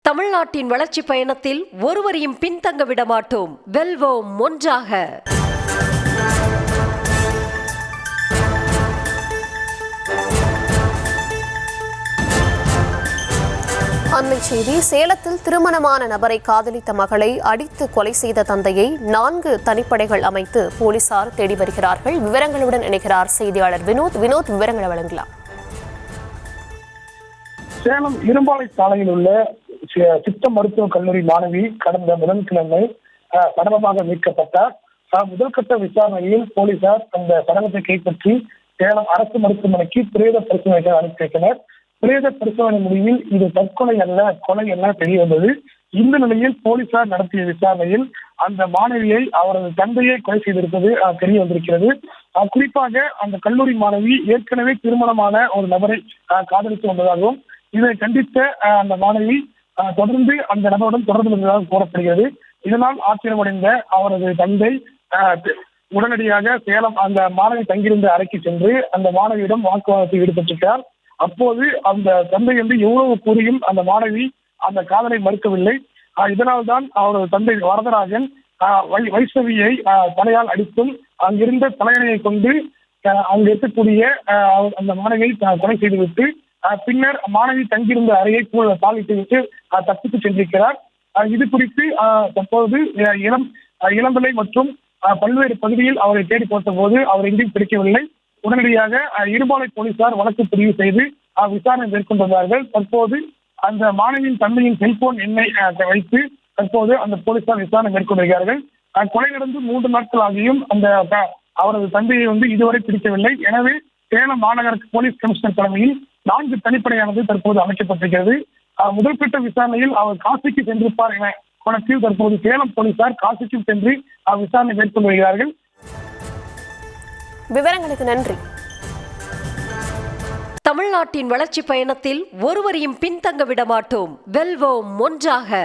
தமிழ்நாட்டின் வளர்ச்சி பயணத்தில் ஒருவரையும் பின்தங்க விடமாட்டோம். வெல்வோம் ஒன்றாக. அண்மை செய்தி. சேலத்தில் திருமணமான நபரை காதலித்த மகளை அடித்து கொலை செய்த தந்தையை 4 தனிப்படைகள் அமைத்து போலீசார் தேடி வருகிறார்கள். விவரங்களுடன் இணைகிறார் செய்தியாளர் வினோத். விவரங்களை வழங்கலாம். சேலம் இரும்பாலை சாலையில் உள்ள சித்த மருத்துவக் கல்லூரி மாணவி கடந்த புதன்கிழமை சடலமாக மீட்கப்பட்டார். முதல்கட்ட விசாரணையில் போலீசார் அந்த சடலத்தை கைப்பற்றி சேலம் அரசு மருத்துவமனைக்கு பிரேத பரிசோதனைக்கு அனுப்பி வைத்தனர். பிரேத பரிசோதனை முடிவில் இது தற்கொலை அல்ல, கொலை என தெரிய வந்தது. இந்த நிலையில் போலீசார் நடத்திய விசாரணையில் அந்த மாணவியை அவரது தந்தையை கொலை செய்திருப்பது தெரிய வந்திருக்கிறது. குறிப்பாக அந்த கல்லூரி மாணவி ஏற்கனவே திருமணமான ஒரு நபரை காதலித்து வந்ததாகவும் இதை கண்டித்த அந்த மாணவி தொடர்ந்து அந்த நபருடன் தொடர்பு இருந்ததாக கூறப்படுகிறது. இதனால் ஆச்சரியமடைந்த அவரது தந்தை உடனடியாக சேலம் அந்த மாணவி தங்கியிருந்த அறைக்கு சென்று அந்த மாணவியிடம் வாக்குவாதத்தில் ஈடுபட்டிருக்கிறார். அப்போது அந்த தந்தை வந்து எவ்வளவு கூறியும் அந்த மாணவி அந்த காதலை மறுக்கவில்லை. இதனால் தான் அவரது தந்தை வரதராஜன் வைஷ்ணவியை தலையால் அடித்தும் அங்கிருந்த தலையணையை கொண்டு அங்கு இருக்கக்கூடிய அந்த மாணவியை கொலை செய்துவிட்டு பின்னர் மாணவி தங்கியிருந்த அறையை தாளிட்டு விட்டு தப்பித்து சென்றிருக்கிறார். இது குறித்து தற்போது இளம்பிள்ளை மற்றும் பல்வேறு பகுதியில் அவரை தேடி பார்த்த போது அவர் எங்கேயும் கிடைக்கவில்லை. உடனடியாக இரும்பாலை போலீசார் வழக்கு பதிவு செய்து விசாரணை மேற்கொண்டுள்ளார்கள். தற்போது அந்த மாணவியின் தந்தையின் செல்போன் எண்ணை வைத்து தற்போது அந்த போலீசார் விசாரணை மேற்கொண்டிருக்கிறார்கள். கொலை நடந்து 3 நாட்கள் ஆகியும் அந்த அவரது தந்தையை இதுவரை பிடிக்கவில்லை. எனவே சேலம் மாநகர போலீஸ் கமிஷனர் தலைமையில் 4 தனிப்படையானது தற்போது அமைக்கப்பட்டிருக்கிறது. முதல்கட்ட விசாரணையில் அவர் காசிக்கு சென்றிருப்பார் என கோணத்தில் தற்போது சேலம் போலீசார் காசிக்கு சென்று விசாரணை மேற்கொண்டு வருகிறார்கள். விவரங்களுக்கு நன்றி. தமிழ்நாட்டின் வளர்ச்சி பயணத்தில் ஒருவரையும் பின்தங்க விடமாட்டோம். வெல்வோம் ஒன்றாக.